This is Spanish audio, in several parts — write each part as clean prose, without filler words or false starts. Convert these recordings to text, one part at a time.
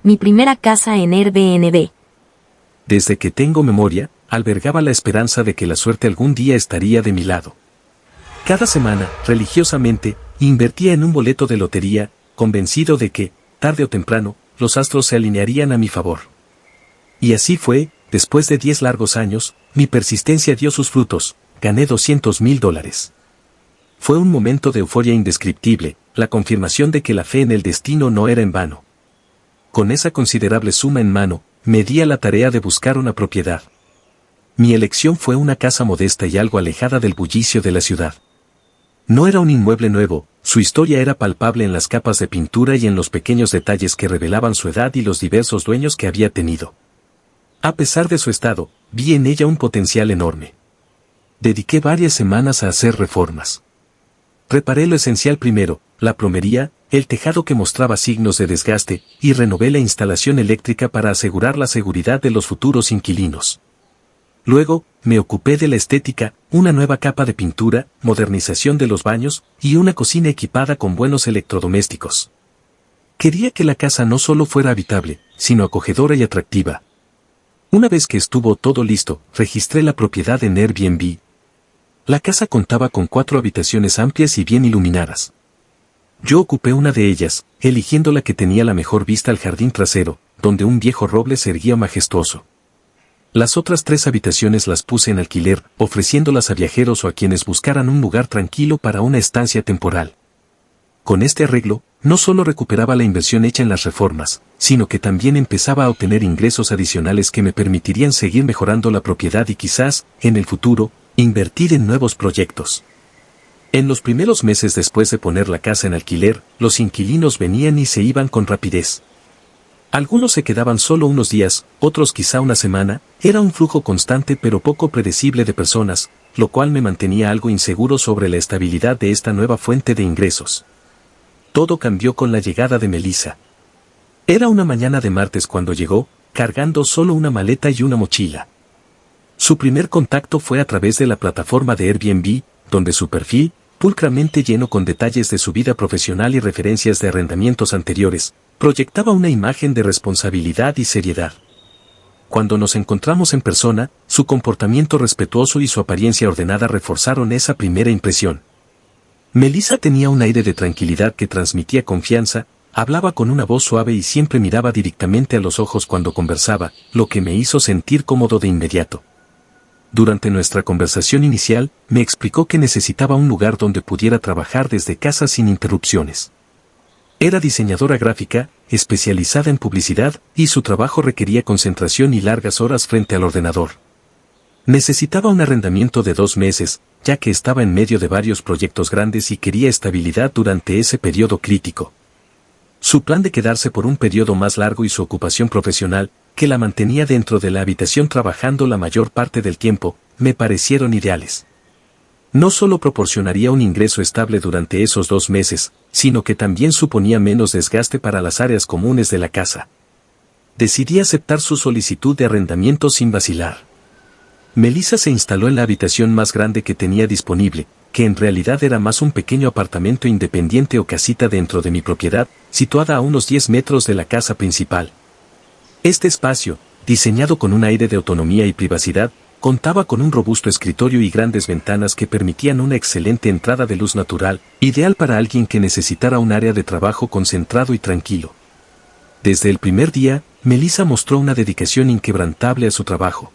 mi primera casa en Airbnb. Desde que tengo memoria, albergaba la esperanza de que la suerte algún día estaría de mi lado. Cada semana, religiosamente, invertía en un boleto de lotería, convencido de que, tarde o temprano, los astros se alinearían a mi favor. Y así fue, después de 10 largos años, mi persistencia dio sus frutos, gané $200,000. Fue un momento de euforia indescriptible, la confirmación de que la fe en el destino no era en vano. Con esa considerable suma en mano, me di a la tarea de buscar una propiedad. Mi elección fue una casa modesta y algo alejada del bullicio de la ciudad. No era un inmueble nuevo, su historia era palpable en las capas de pintura y en los pequeños detalles que revelaban su edad y los diversos dueños que había tenido. A pesar de su estado, vi en ella un potencial enorme. Dediqué varias semanas a hacer reformas. Reparé lo esencial primero, la plomería, el tejado que mostraba signos de desgaste, y renové la instalación eléctrica para asegurar la seguridad de los futuros inquilinos. Luego, me ocupé de la estética, una nueva capa de pintura, modernización de los baños, y una cocina equipada con buenos electrodomésticos. Quería que la casa no solo fuera habitable, sino acogedora y atractiva. Una vez que estuvo todo listo, registré la propiedad en Airbnb. La casa contaba con 4 habitaciones amplias y bien iluminadas. Yo ocupé una de ellas, eligiendo la que tenía la mejor vista al jardín trasero, donde un viejo roble se erguía majestuoso. Las otras 3 habitaciones las puse en alquiler, ofreciéndolas a viajeros o a quienes buscaran un lugar tranquilo para una estancia temporal. Con este arreglo, no solo recuperaba la inversión hecha en las reformas, sino que también empezaba a obtener ingresos adicionales que me permitirían seguir mejorando la propiedad y quizás, en el futuro, invertir en nuevos proyectos. En los primeros meses después de poner la casa en alquiler, los inquilinos venían y se iban con rapidez. Algunos se quedaban solo unos días, otros quizá una semana, era un flujo constante pero poco predecible de personas, lo cual me mantenía algo inseguro sobre la estabilidad de esta nueva fuente de ingresos. Todo cambió con la llegada de Melissa. Era una mañana de martes cuando llegó, cargando solo una maleta y una mochila. Su primer contacto fue a través de la plataforma de Airbnb, donde su perfil, pulcramente lleno con detalles de su vida profesional y referencias de arrendamientos anteriores, proyectaba una imagen de responsabilidad y seriedad. Cuando nos encontramos en persona, su comportamiento respetuoso y su apariencia ordenada reforzaron esa primera impresión. Melissa tenía un aire de tranquilidad que transmitía confianza, hablaba con una voz suave y siempre miraba directamente a los ojos cuando conversaba, lo que me hizo sentir cómodo de inmediato. Durante nuestra conversación inicial, me explicó que necesitaba un lugar donde pudiera trabajar desde casa sin interrupciones. Era diseñadora gráfica, especializada en publicidad, y su trabajo requería concentración y largas horas frente al ordenador. Necesitaba un arrendamiento de 2 meses, ya que estaba en medio de varios proyectos grandes y quería estabilidad durante ese periodo crítico. Su plan de quedarse por un periodo más largo y su ocupación profesional, que la mantenía dentro de la habitación trabajando la mayor parte del tiempo, me parecieron ideales. No solo proporcionaría un ingreso estable durante esos 2 meses, sino que también suponía menos desgaste para las áreas comunes de la casa. Decidí aceptar su solicitud de arrendamiento sin vacilar. Melissa se instaló en la habitación más grande que tenía disponible, que en realidad era más un pequeño apartamento independiente o casita dentro de mi propiedad, situada a unos 10 metros de la casa principal. Este espacio, diseñado con un aire de autonomía y privacidad, contaba con un robusto escritorio y grandes ventanas que permitían una excelente entrada de luz natural, ideal para alguien que necesitara un área de trabajo concentrado y tranquilo. Desde el primer día, Melissa mostró una dedicación inquebrantable a su trabajo.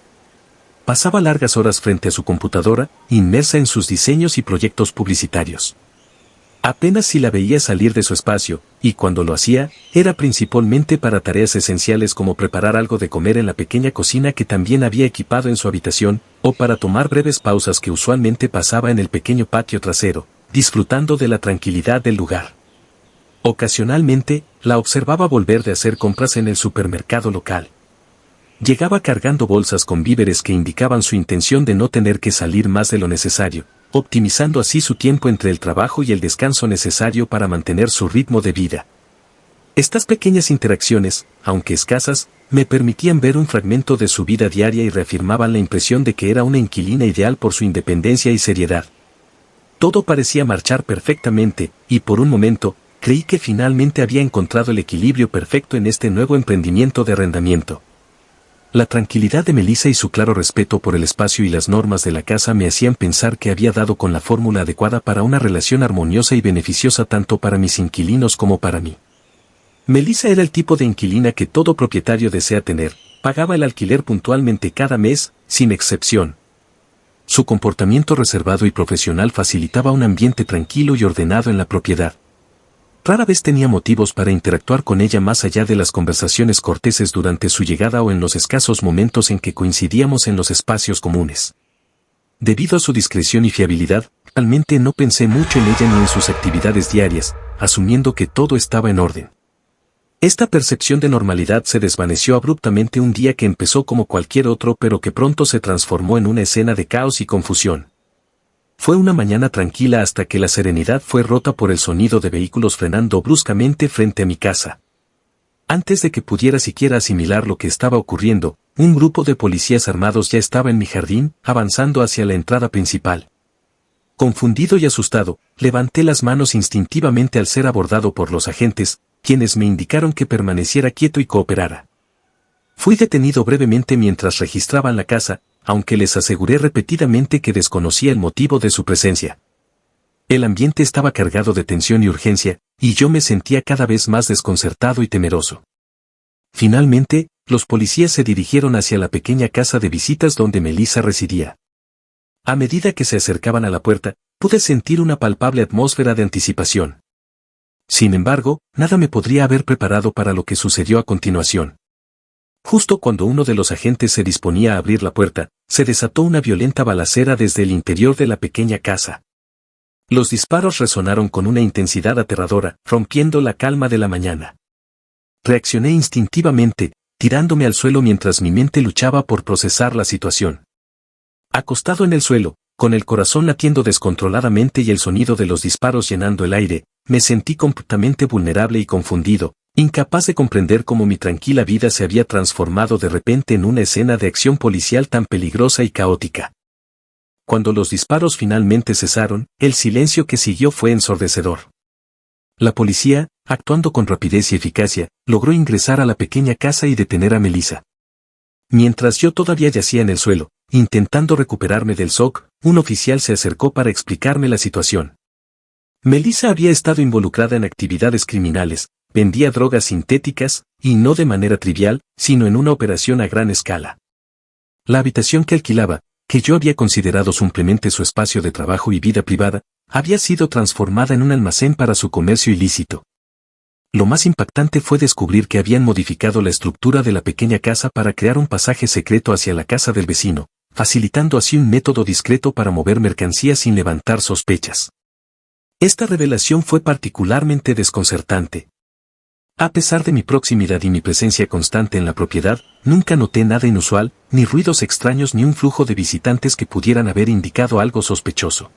Pasaba largas horas frente a su computadora, inmersa en sus diseños y proyectos publicitarios. Apenas si la veía salir de su espacio, y cuando lo hacía, era principalmente para tareas esenciales como preparar algo de comer en la pequeña cocina que también había equipado en su habitación, o para tomar breves pausas que usualmente pasaba en el pequeño patio trasero, disfrutando de la tranquilidad del lugar. Ocasionalmente, la observaba volver de hacer compras en el supermercado local. Llegaba cargando bolsas con víveres que indicaban su intención de no tener que salir más de lo necesario, optimizando así su tiempo entre el trabajo y el descanso necesario para mantener su ritmo de vida. Estas pequeñas interacciones, aunque escasas, me permitían ver un fragmento de su vida diaria y reafirmaban la impresión de que era una inquilina ideal por su independencia y seriedad. Todo parecía marchar perfectamente, y por un momento, creí que finalmente había encontrado el equilibrio perfecto en este nuevo emprendimiento de arrendamiento. La tranquilidad de Melissa y su claro respeto por el espacio y las normas de la casa me hacían pensar que había dado con la fórmula adecuada para una relación armoniosa y beneficiosa tanto para mis inquilinos como para mí. Melissa era el tipo de inquilina que todo propietario desea tener, pagaba el alquiler puntualmente cada mes, sin excepción. Su comportamiento reservado y profesional facilitaba un ambiente tranquilo y ordenado en la propiedad. Rara vez tenía motivos para interactuar con ella más allá de las conversaciones corteses durante su llegada o en los escasos momentos en que coincidíamos en los espacios comunes. Debido a su discreción y fiabilidad, realmente no pensé mucho en ella ni en sus actividades diarias, asumiendo que todo estaba en orden. Esta percepción de normalidad se desvaneció abruptamente un día que empezó como cualquier otro pero que pronto se transformó en una escena de caos y confusión. Fue una mañana tranquila hasta que la serenidad fue rota por el sonido de vehículos frenando bruscamente frente a mi casa. Antes de que pudiera siquiera asimilar lo que estaba ocurriendo, un grupo de policías armados ya estaba en mi jardín, avanzando hacia la entrada principal. Confundido y asustado, levanté las manos instintivamente al ser abordado por los agentes, quienes me indicaron que permaneciera quieto y cooperara. Fui detenido brevemente mientras registraban la casa, aunque les aseguré repetidamente que desconocía el motivo de su presencia. El ambiente estaba cargado de tensión y urgencia, y yo me sentía cada vez más desconcertado y temeroso. Finalmente, los policías se dirigieron hacia la pequeña casa de visitas donde Melissa residía. A medida que se acercaban a la puerta, pude sentir una palpable atmósfera de anticipación. Sin embargo, nada me podría haber preparado para lo que sucedió a continuación. Justo cuando uno de los agentes se disponía a abrir la puerta, se desató una violenta balacera desde el interior de la pequeña casa. Los disparos resonaron con una intensidad aterradora, rompiendo la calma de la mañana. Reaccioné instintivamente, tirándome al suelo mientras mi mente luchaba por procesar la situación. Acostado en el suelo, con el corazón latiendo descontroladamente y el sonido de los disparos llenando el aire, me sentí completamente vulnerable y confundido, incapaz de comprender cómo mi tranquila vida se había transformado de repente en una escena de acción policial tan peligrosa y caótica. Cuando los disparos finalmente cesaron, el silencio que siguió fue ensordecedor. La policía, actuando con rapidez y eficacia, logró ingresar a la pequeña casa y detener a Melissa. Mientras yo todavía yacía en el suelo, intentando recuperarme del shock, un oficial se acercó para explicarme la situación. Melissa había estado involucrada en actividades criminales, vendía drogas sintéticas, y no de manera trivial, sino en una operación a gran escala. La habitación que alquilaba, que yo había considerado simplemente su espacio de trabajo y vida privada, había sido transformada en un almacén para su comercio ilícito. Lo más impactante fue descubrir que habían modificado la estructura de la pequeña casa para crear un pasaje secreto hacia la casa del vecino, facilitando así un método discreto para mover mercancías sin levantar sospechas. Esta revelación fue particularmente desconcertante. A pesar de mi proximidad y mi presencia constante en la propiedad, nunca noté nada inusual, ni ruidos extraños ni un flujo de visitantes que pudieran haber indicado algo sospechoso.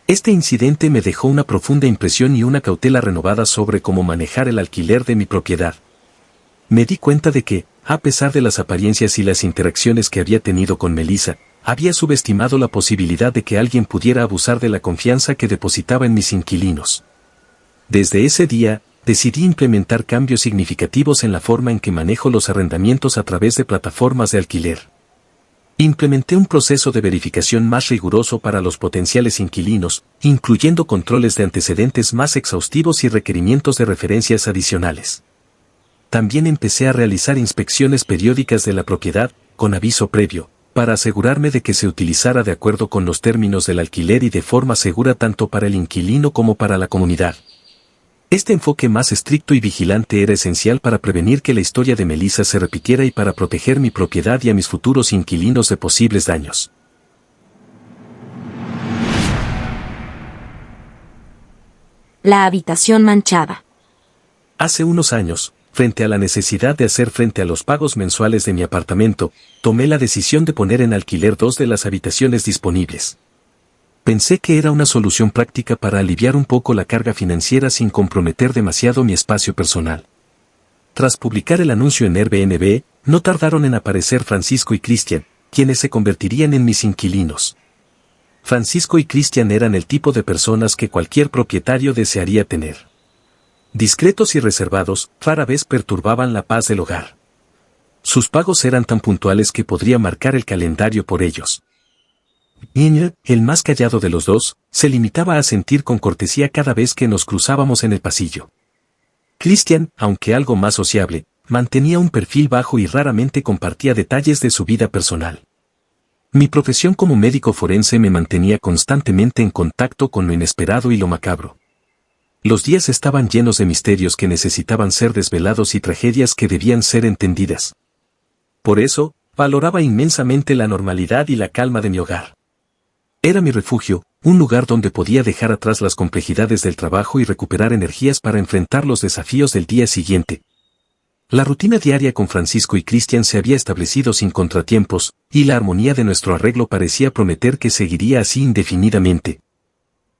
Este incidente me dejó una profunda impresión y una cautela renovada sobre cómo manejar el alquiler de mi propiedad. Me di cuenta de que, a pesar de las apariencias y las interacciones que había tenido con Melissa, había subestimado la posibilidad de que alguien pudiera abusar de la confianza que depositaba en mis inquilinos. Desde ese día, decidí implementar cambios significativos en la forma en que manejo los arrendamientos a través de plataformas de alquiler. Implementé un proceso de verificación más riguroso para los potenciales inquilinos, incluyendo controles de antecedentes más exhaustivos y requerimientos de referencias adicionales. También empecé a realizar inspecciones periódicas de la propiedad, con aviso previo, para asegurarme de que se utilizara de acuerdo con los términos del alquiler y de forma segura tanto para el inquilino como para la comunidad. Este enfoque más estricto y vigilante era esencial para prevenir que la historia de Melissa se repitiera y para proteger mi propiedad y a mis futuros inquilinos de posibles daños. La habitación manchada. Hace unos años, frente a la necesidad de hacer frente a los pagos mensuales de mi apartamento, tomé la decisión de poner en alquiler 2 de las habitaciones disponibles. Pensé que era una solución práctica para aliviar un poco la carga financiera sin comprometer demasiado mi espacio personal. Tras publicar el anuncio en Airbnb, no tardaron en aparecer Francisco y Cristian, quienes se convertirían en mis inquilinos. Francisco y Cristian eran el tipo de personas que cualquier propietario desearía tener. Discretos y reservados, rara vez perturbaban la paz del hogar. Sus pagos eran tan puntuales que podría marcar el calendario por ellos. Niño, el más callado de los dos, se limitaba a sentir con cortesía cada vez que nos cruzábamos en el pasillo. Christian, aunque algo más sociable, mantenía un perfil bajo y raramente compartía detalles de su vida personal. Mi profesión como médico forense me mantenía constantemente en contacto con lo inesperado y lo macabro. Los días estaban llenos de misterios que necesitaban ser desvelados y tragedias que debían ser entendidas. Por eso, valoraba inmensamente la normalidad y la calma de mi hogar. Era mi refugio, un lugar donde podía dejar atrás las complejidades del trabajo y recuperar energías para enfrentar los desafíos del día siguiente. La rutina diaria con Francisco y Christian se había establecido sin contratiempos, y la armonía de nuestro arreglo parecía prometer que seguiría así indefinidamente.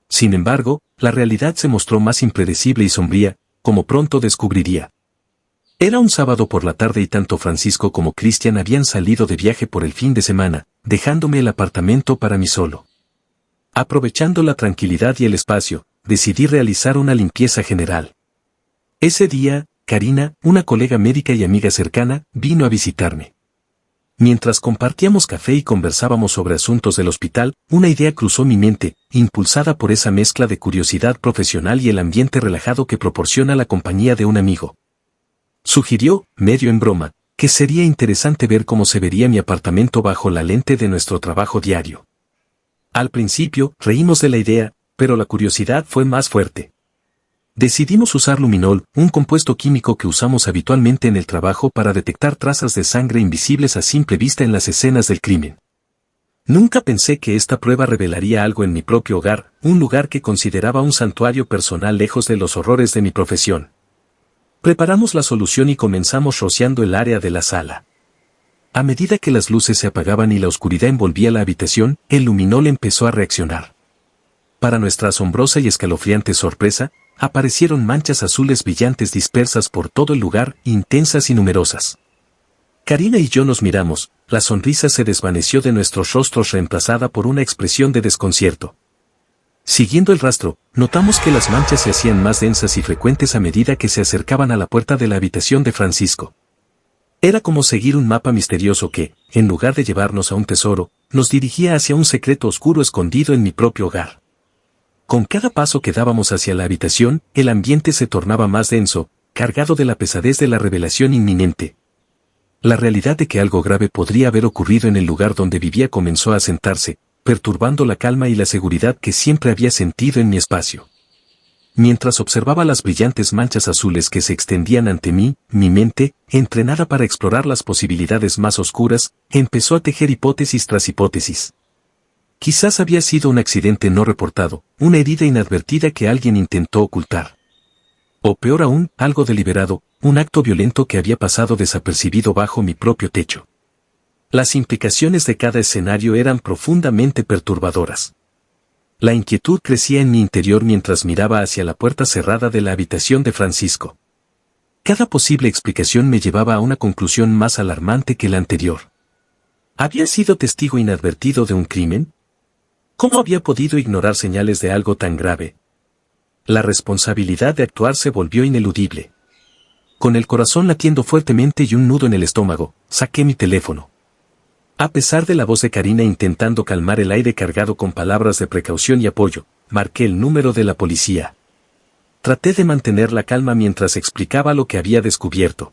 Sin embargo, la realidad se mostró más impredecible y sombría, como pronto descubriría. Era un sábado por la tarde y tanto Francisco como Christian habían salido de viaje por el fin de semana, dejándome el apartamento para mí solo. Aprovechando la tranquilidad y el espacio, decidí realizar una limpieza general. Ese día, Karina, una colega médica y amiga cercana, vino a visitarme. Mientras compartíamos café y conversábamos sobre asuntos del hospital, una idea cruzó mi mente, impulsada por esa mezcla de curiosidad profesional y el ambiente relajado que proporciona la compañía de un amigo. Sugirió, medio en broma, que sería interesante ver cómo se vería mi apartamento bajo la lente de nuestro trabajo diario. Al principio, reímos de la idea, pero la curiosidad fue más fuerte. Decidimos usar luminol, un compuesto químico que usamos habitualmente en el trabajo para detectar trazas de sangre invisibles a simple vista en las escenas del crimen. Nunca pensé que esta prueba revelaría algo en mi propio hogar, un lugar que consideraba un santuario personal lejos de los horrores de mi profesión. Preparamos la solución y comenzamos rociando el área de la sala. A medida que las luces se apagaban y la oscuridad envolvía la habitación, el luminol empezó a reaccionar. Para nuestra asombrosa y escalofriante sorpresa, aparecieron manchas azules brillantes dispersas por todo el lugar, intensas y numerosas. Karina y yo nos miramos, la sonrisa se desvaneció de nuestros rostros reemplazada por una expresión de desconcierto. Siguiendo el rastro, notamos que las manchas se hacían más densas y frecuentes a medida que se acercaban a la puerta de la habitación de Francisco. Era como seguir un mapa misterioso que, en lugar de llevarnos a un tesoro, nos dirigía hacia un secreto oscuro escondido en mi propio hogar. Con cada paso que dábamos hacia la habitación, el ambiente se tornaba más denso, cargado de la pesadez de la revelación inminente. La realidad de que algo grave podría haber ocurrido en el lugar donde vivía comenzó a asentarse, perturbando la calma y la seguridad que siempre había sentido en mi espacio. Mientras observaba las brillantes manchas azules que se extendían ante mí, mi mente, entrenada para explorar las posibilidades más oscuras, empezó a tejer hipótesis tras hipótesis. Quizás había sido un accidente no reportado, una herida inadvertida que alguien intentó ocultar. O peor aún, algo deliberado, un acto violento que había pasado desapercibido bajo mi propio techo. Las implicaciones de cada escenario eran profundamente perturbadoras. La inquietud crecía en mi interior mientras miraba hacia la puerta cerrada de la habitación de Francisco. Cada posible explicación me llevaba a una conclusión más alarmante que la anterior. ¿Había sido testigo inadvertido de un crimen? ¿Cómo había podido ignorar señales de algo tan grave? La responsabilidad de actuar se volvió ineludible. Con el corazón latiendo fuertemente y un nudo en el estómago, saqué mi teléfono. A pesar de la voz de Karina intentando calmar el aire cargado con palabras de precaución y apoyo, marqué el número de la policía. Traté de mantener la calma mientras explicaba lo que había descubierto.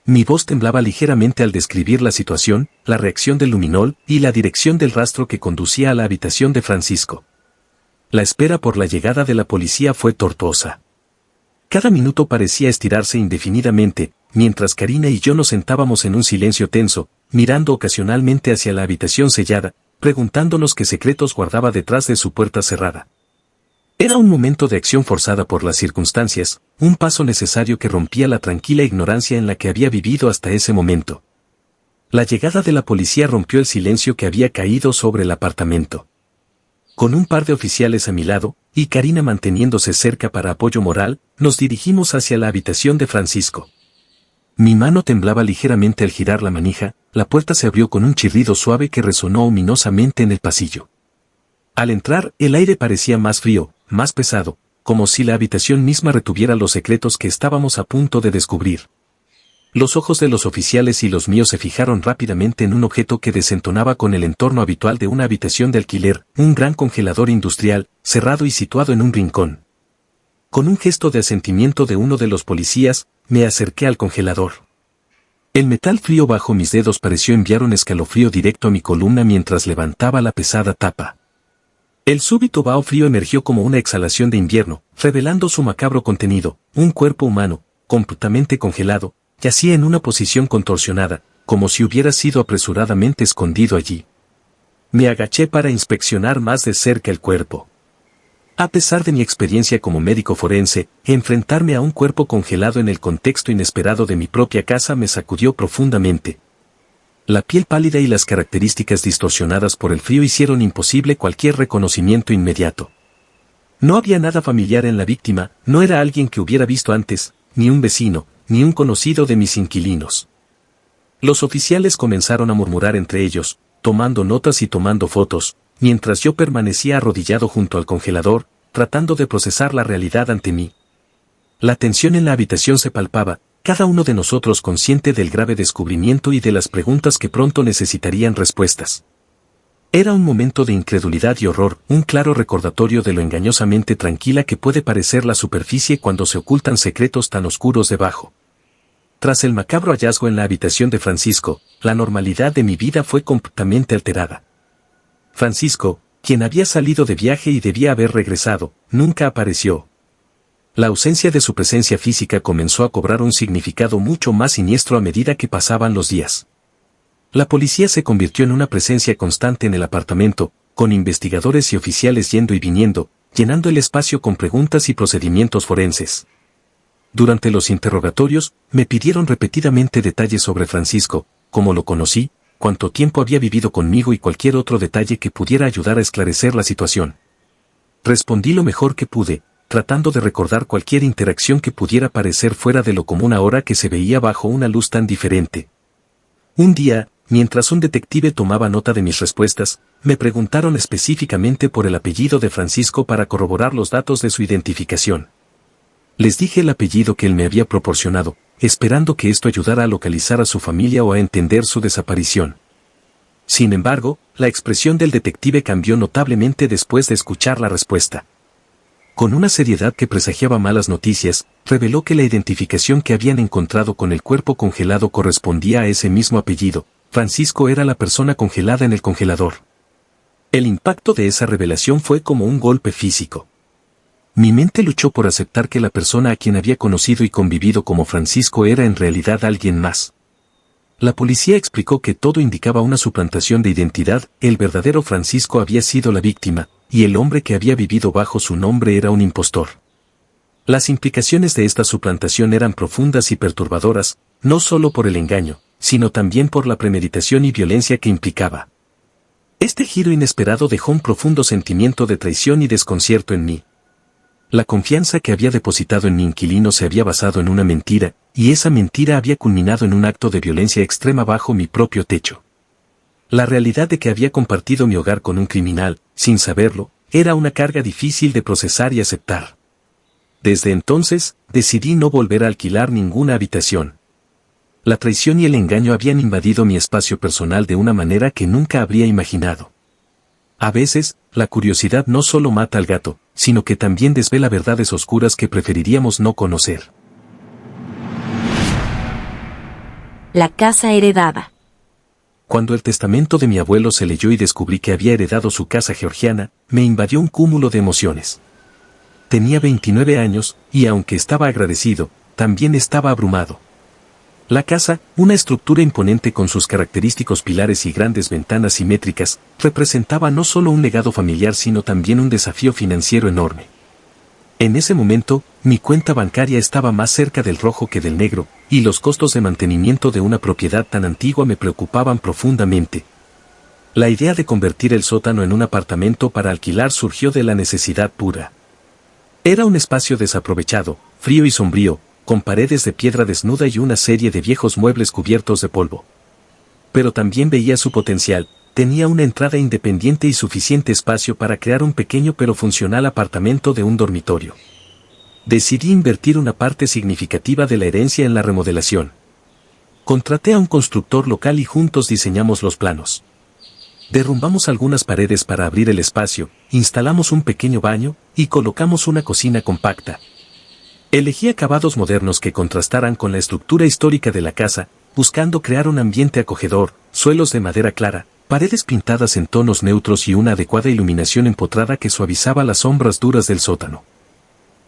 Mi voz temblaba ligeramente al describir la situación, la reacción del luminol y la dirección del rastro que conducía a la habitación de Francisco. La espera por la llegada de la policía fue tortuosa. Cada minuto parecía estirarse indefinidamente, mientras Karina y yo nos sentábamos en un silencio tenso, mirando ocasionalmente hacia la habitación sellada, preguntándonos qué secretos guardaba detrás de su puerta cerrada. Era un momento de acción forzada por las circunstancias, un paso necesario que rompía la tranquila ignorancia en la que había vivido hasta ese momento. La llegada de la policía rompió el silencio que había caído sobre el apartamento. Con un par de oficiales a mi lado, y Karina manteniéndose cerca para apoyo moral, nos dirigimos hacia la habitación de Francisco. Mi mano temblaba ligeramente al girar la manija, la puerta se abrió con un chirrido suave que resonó ominosamente en el pasillo. Al entrar, el aire parecía más frío, más pesado, como si la habitación misma retuviera los secretos que estábamos a punto de descubrir. Los ojos de los oficiales y los míos se fijaron rápidamente en un objeto que desentonaba con el entorno habitual de una habitación de alquiler, un gran congelador industrial, cerrado y situado en un rincón. Con un gesto de asentimiento de uno de los policías, me acerqué al congelador. El metal frío bajo mis dedos pareció enviar un escalofrío directo a mi columna mientras levantaba la pesada tapa. El súbito vaho frío emergió como una exhalación de invierno, revelando su macabro contenido. Un cuerpo humano, completamente congelado, yacía en una posición contorsionada, como si hubiera sido apresuradamente escondido allí. Me agaché para inspeccionar más de cerca el cuerpo. A pesar de mi experiencia como médico forense, enfrentarme a un cuerpo congelado en el contexto inesperado de mi propia casa me sacudió profundamente. La piel pálida y las características distorsionadas por el frío hicieron imposible cualquier reconocimiento inmediato. No había nada familiar en la víctima, no era alguien que hubiera visto antes, ni un vecino, ni un conocido de mis inquilinos. Los oficiales comenzaron a murmurar entre ellos, tomando notas y tomando fotos, mientras yo permanecía arrodillado junto al congelador, tratando de procesar la realidad ante mí. La tensión en la habitación se palpaba, cada uno de nosotros consciente del grave descubrimiento y de las preguntas que pronto necesitarían respuestas. Era un momento de incredulidad y horror, un claro recordatorio de lo engañosamente tranquila que puede parecer la superficie cuando se ocultan secretos tan oscuros debajo. Tras el macabro hallazgo en la habitación de Francisco, la normalidad de mi vida fue completamente alterada. Francisco, quien había salido de viaje y debía haber regresado, nunca apareció. La ausencia de su presencia física comenzó a cobrar un significado mucho más siniestro a medida que pasaban los días. La policía se convirtió en una presencia constante en el apartamento, con investigadores y oficiales yendo y viniendo, llenando el espacio con preguntas y procedimientos forenses. Durante los interrogatorios, me pidieron repetidamente detalles sobre Francisco, cómo lo conocí, cuánto tiempo había vivido conmigo y cualquier otro detalle que pudiera ayudar a esclarecer la situación. Respondí lo mejor que pude, tratando de recordar cualquier interacción que pudiera parecer fuera de lo común ahora que se veía bajo una luz tan diferente. Un día, mientras un detective tomaba nota de mis respuestas, me preguntaron específicamente por el apellido de Francisco para corroborar los datos de su identificación. Les dije el apellido que él me había proporcionado, esperando que esto ayudara a localizar a su familia o a entender su desaparición. Sin embargo, la expresión del detective cambió notablemente después de escuchar la respuesta. Con una seriedad que presagiaba malas noticias, reveló que la identificación que habían encontrado con el cuerpo congelado correspondía a ese mismo apellido. Francisco era la persona congelada en el congelador. El impacto de esa revelación fue como un golpe físico. Mi mente luchó por aceptar que la persona a quien había conocido y convivido como Francisco era en realidad alguien más. La policía explicó que todo indicaba una suplantación de identidad, el verdadero Francisco había sido la víctima, y el hombre que había vivido bajo su nombre era un impostor. Las implicaciones de esta suplantación eran profundas y perturbadoras, no solo por el engaño, sino también por la premeditación y violencia que implicaba. Este giro inesperado dejó un profundo sentimiento de traición y desconcierto en mí. La confianza que había depositado en mi inquilino se había basado en una mentira, y esa mentira había culminado en un acto de violencia extrema bajo mi propio techo. La realidad de que había compartido mi hogar con un criminal, sin saberlo, era una carga difícil de procesar y aceptar. Desde entonces, decidí no volver a alquilar ninguna habitación. La traición y el engaño habían invadido mi espacio personal de una manera que nunca habría imaginado. A veces, la curiosidad no solo mata al gato, sino que también desvela verdades oscuras que preferiríamos no conocer. La casa heredada. Cuando el testamento de mi abuelo se leyó y descubrí que había heredado su casa georgiana, me invadió un cúmulo de emociones. Tenía 29 años, y aunque estaba agradecido, también estaba abrumado. La casa, una estructura imponente con sus característicos pilares y grandes ventanas simétricas, representaba no solo un legado familiar sino también un desafío financiero enorme. En ese momento, mi cuenta bancaria estaba más cerca del rojo que del negro, y los costos de mantenimiento de una propiedad tan antigua me preocupaban profundamente. La idea de convertir el sótano en un apartamento para alquilar surgió de la necesidad pura. Era un espacio desaprovechado, frío y sombrío, con paredes de piedra desnuda y una serie de viejos muebles cubiertos de polvo. Pero también veía su potencial, tenía una entrada independiente y suficiente espacio para crear un pequeño pero funcional apartamento de un dormitorio. Decidí invertir una parte significativa de la herencia en la remodelación. Contraté a un constructor local y juntos diseñamos los planos. Derrumbamos algunas paredes para abrir el espacio, instalamos un pequeño baño y colocamos una cocina compacta. Elegí acabados modernos que contrastaran con la estructura histórica de la casa, buscando crear un ambiente acogedor, suelos de madera clara, paredes pintadas en tonos neutros y una adecuada iluminación empotrada que suavizaba las sombras duras del sótano.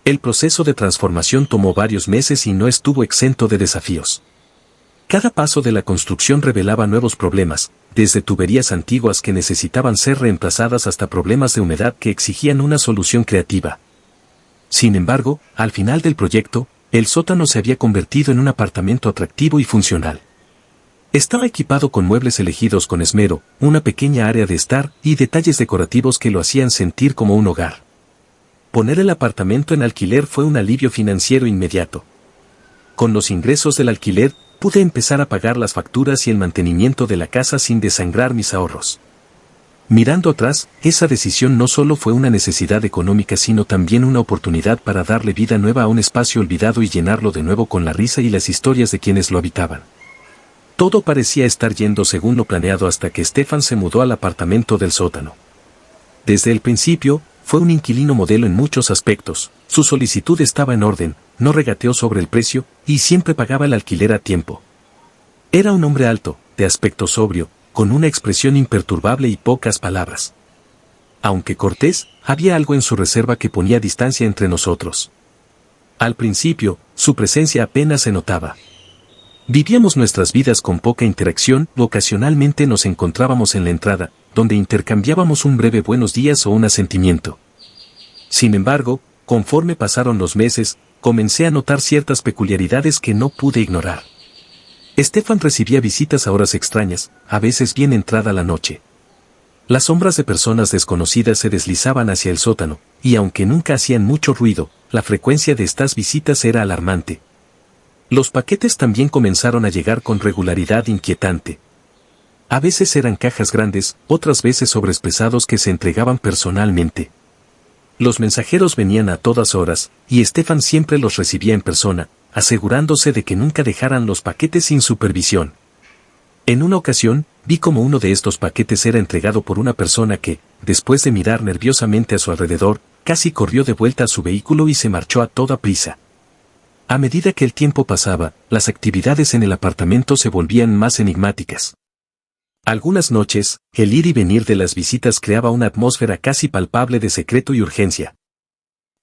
El proceso de transformación tomó varios meses y no estuvo exento de desafíos. Cada paso de la construcción revelaba nuevos problemas, desde tuberías antiguas que necesitaban ser reemplazadas hasta problemas de humedad que exigían una solución creativa. Sin embargo, al final del proyecto, el sótano se había convertido en un apartamento atractivo y funcional. Estaba equipado con muebles elegidos con esmero, una pequeña área de estar y detalles decorativos que lo hacían sentir como un hogar. Poner el apartamento en alquiler fue un alivio financiero inmediato. Con los ingresos del alquiler, pude empezar a pagar las facturas y el mantenimiento de la casa sin desangrar mis ahorros. Mirando atrás, esa decisión no solo fue una necesidad económica sino también una oportunidad para darle vida nueva a un espacio olvidado y llenarlo de nuevo con la risa y las historias de quienes lo habitaban. Todo parecía estar yendo según lo planeado hasta que Stefan se mudó al apartamento del sótano. Desde el principio, fue un inquilino modelo en muchos aspectos, su solicitud estaba en orden, no regateó sobre el precio, y siempre pagaba el alquiler a tiempo. Era un hombre alto, de aspecto sobrio, con una expresión imperturbable y pocas palabras. Aunque cortés, había algo en su reserva que ponía distancia entre nosotros. Al principio, su presencia apenas se notaba. Vivíamos nuestras vidas con poca interacción, ocasionalmente nos encontrábamos en la entrada, donde intercambiábamos un breve buenos días o un asentimiento. Sin embargo, conforme pasaron los meses, comencé a notar ciertas peculiaridades que no pude ignorar. Stefan recibía visitas a horas extrañas, a veces bien entrada la noche. Las sombras de personas desconocidas se deslizaban hacia el sótano, y aunque nunca hacían mucho ruido, la frecuencia de estas visitas era alarmante. Los paquetes también comenzaron a llegar con regularidad inquietante. A veces eran cajas grandes, otras veces sobres pesados que se entregaban personalmente. Los mensajeros venían a todas horas, y Stefan siempre los recibía en persona, asegurándose de que nunca dejaran los paquetes sin supervisión. En una ocasión, vi como uno de estos paquetes era entregado por una persona que, después de mirar nerviosamente a su alrededor, casi corrió de vuelta a su vehículo y se marchó a toda prisa. A medida que el tiempo pasaba, las actividades en el apartamento se volvían más enigmáticas. Algunas noches, el ir y venir de las visitas creaba una atmósfera casi palpable de secreto y urgencia.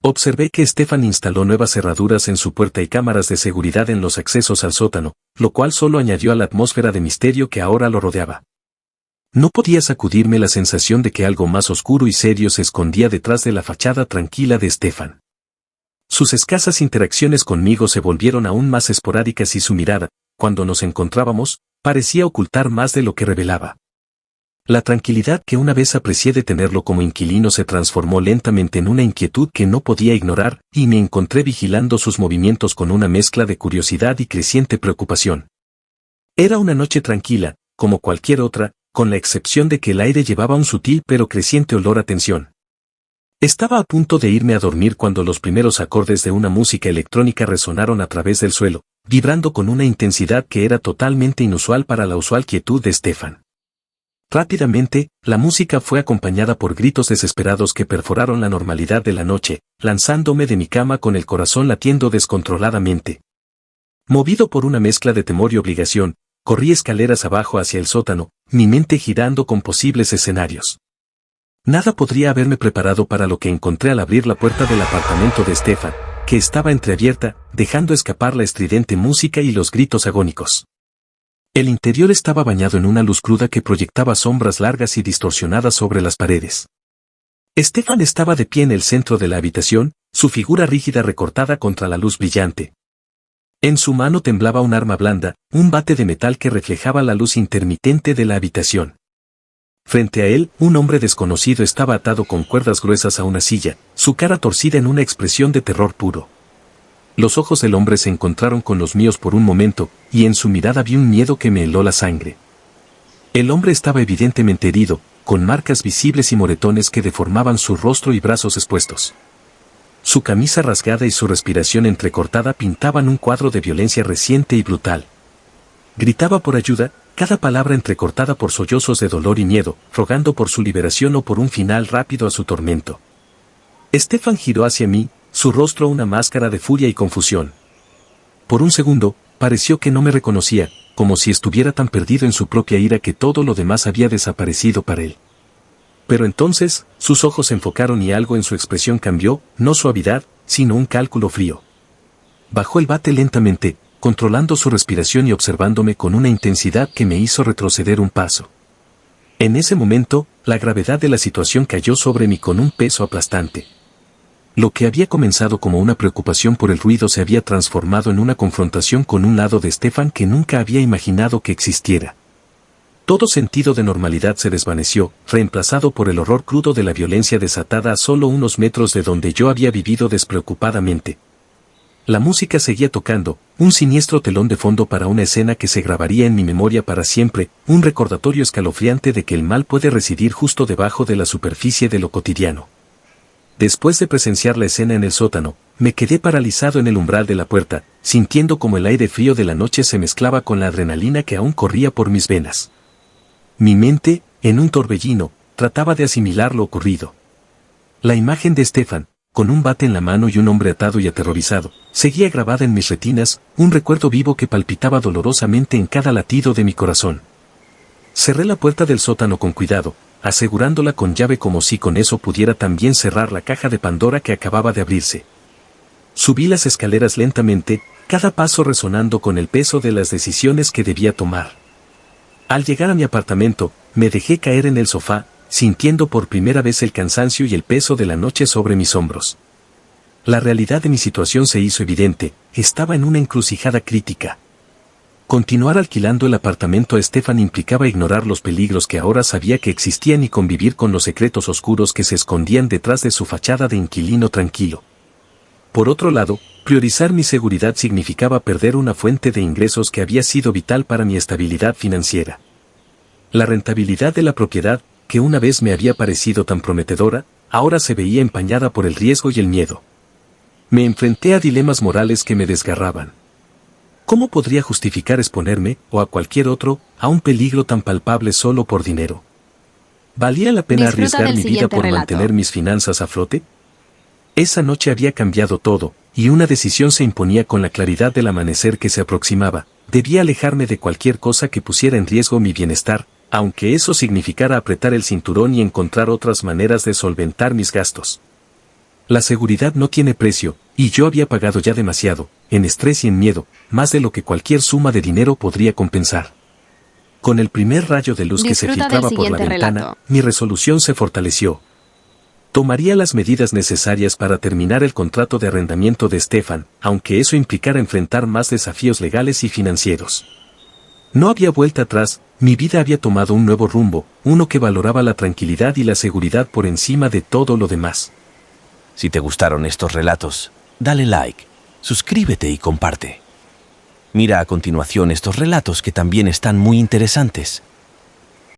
Observé que Stefan instaló nuevas cerraduras en su puerta y cámaras de seguridad en los accesos al sótano, lo cual solo añadió a la atmósfera de misterio que ahora lo rodeaba. No podía sacudirme la sensación de que algo más oscuro y serio se escondía detrás de la fachada tranquila de Stefan. Sus escasas interacciones conmigo se volvieron aún más esporádicas y su mirada, cuando nos encontrábamos, parecía ocultar más de lo que revelaba. La tranquilidad que una vez aprecié de tenerlo como inquilino se transformó lentamente en una inquietud que no podía ignorar, y me encontré vigilando sus movimientos con una mezcla de curiosidad y creciente preocupación. Era una noche tranquila, como cualquier otra, con la excepción de que el aire llevaba un sutil pero creciente olor a tensión. Estaba a punto de irme a dormir cuando los primeros acordes de una música electrónica resonaron a través del suelo, vibrando con una intensidad que era totalmente inusual para la usual quietud de Stefan. Rápidamente, la música fue acompañada por gritos desesperados que perforaron la normalidad de la noche, lanzándome de mi cama con el corazón latiendo descontroladamente. Movido por una mezcla de temor y obligación, corrí escaleras abajo hacia el sótano, mi mente girando con posibles escenarios. Nada podría haberme preparado para lo que encontré al abrir la puerta del apartamento de Stefan, que estaba entreabierta, dejando escapar la estridente música y los gritos agónicos. El interior estaba bañado en una luz cruda que proyectaba sombras largas y distorsionadas sobre las paredes. Stefan estaba de pie en el centro de la habitación, su figura rígida recortada contra la luz brillante. En su mano temblaba un arma blanda, un bate de metal que reflejaba la luz intermitente de la habitación. Frente a él, un hombre desconocido estaba atado con cuerdas gruesas a una silla, su cara torcida en una expresión de terror puro. Los ojos del hombre se encontraron con los míos por un momento, y en su mirada vi un miedo que me heló la sangre. El hombre estaba evidentemente herido, con marcas visibles y moretones que deformaban su rostro y brazos expuestos. Su camisa rasgada y su respiración entrecortada pintaban un cuadro de violencia reciente y brutal. Gritaba por ayuda, cada palabra entrecortada por sollozos de dolor y miedo, rogando por su liberación o por un final rápido a su tormento. Stefan giró hacia mí, su rostro una máscara de furia y confusión. Por un segundo, pareció que no me reconocía, como si estuviera tan perdido en su propia ira que todo lo demás había desaparecido para él. Pero entonces, sus ojos se enfocaron y algo en su expresión cambió, no suavidad, sino un cálculo frío. Bajó el bate lentamente, controlando su respiración y observándome con una intensidad que me hizo retroceder un paso. En ese momento, la gravedad de la situación cayó sobre mí con un peso aplastante. Lo que había comenzado como una preocupación por el ruido se había transformado en una confrontación con un lado de Stefan que nunca había imaginado que existiera. Todo sentido de normalidad se desvaneció, reemplazado por el horror crudo de la violencia desatada a solo unos metros de donde yo había vivido despreocupadamente. La música seguía tocando, un siniestro telón de fondo para una escena que se grabaría en mi memoria para siempre, un recordatorio escalofriante de que el mal puede residir justo debajo de la superficie de lo cotidiano. Después de presenciar la escena en el sótano, me quedé paralizado en el umbral de la puerta, sintiendo como el aire frío de la noche se mezclaba con la adrenalina que aún corría por mis venas. Mi mente, en un torbellino, trataba de asimilar lo ocurrido. La imagen de Stefan, con un bate en la mano y un hombre atado y aterrorizado, seguía grabada en mis retinas, un recuerdo vivo que palpitaba dolorosamente en cada latido de mi corazón. Cerré la puerta del sótano con cuidado, asegurándola con llave como si con eso pudiera también cerrar la caja de Pandora que acababa de abrirse. Subí las escaleras lentamente, cada paso resonando con el peso de las decisiones que debía tomar. Al llegar a mi apartamento, me dejé caer en el sofá, sintiendo por primera vez el cansancio y el peso de la noche sobre mis hombros. La realidad de mi situación se hizo evidente, estaba en una encrucijada crítica. Continuar alquilando el apartamento a Stefan implicaba ignorar los peligros que ahora sabía que existían y convivir con los secretos oscuros que se escondían detrás de su fachada de inquilino tranquilo. Por otro lado, priorizar mi seguridad significaba perder una fuente de ingresos que había sido vital para mi estabilidad financiera. La rentabilidad de la propiedad, que una vez me había parecido tan prometedora, ahora se veía empañada por el riesgo y el miedo. Me enfrenté a dilemas morales que me desgarraban. ¿Cómo podría justificar exponerme, o a cualquier otro, a un peligro tan palpable solo por dinero? ¿Valía la pena arriesgar mi vida por mantener mis finanzas a flote? Esa noche había cambiado todo, y una decisión se imponía con la claridad del amanecer que se aproximaba. Debía alejarme de cualquier cosa que pusiera en riesgo mi bienestar, aunque eso significara apretar el cinturón y encontrar otras maneras de solventar mis gastos. La seguridad no tiene precio, y yo había pagado ya demasiado, en estrés y en miedo, más de lo que cualquier suma de dinero podría compensar. Con el primer rayo de luz que se filtraba por la ventana, mi resolución se fortaleció. Tomaría las medidas necesarias para terminar el contrato de arrendamiento de Stefan, aunque eso implicara enfrentar más desafíos legales y financieros. No había vuelta atrás, mi vida había tomado un nuevo rumbo, uno que valoraba la tranquilidad y la seguridad por encima de todo lo demás. Si te gustaron estos relatos, dale like, suscríbete y comparte. Mira a continuación estos relatos que también están muy interesantes.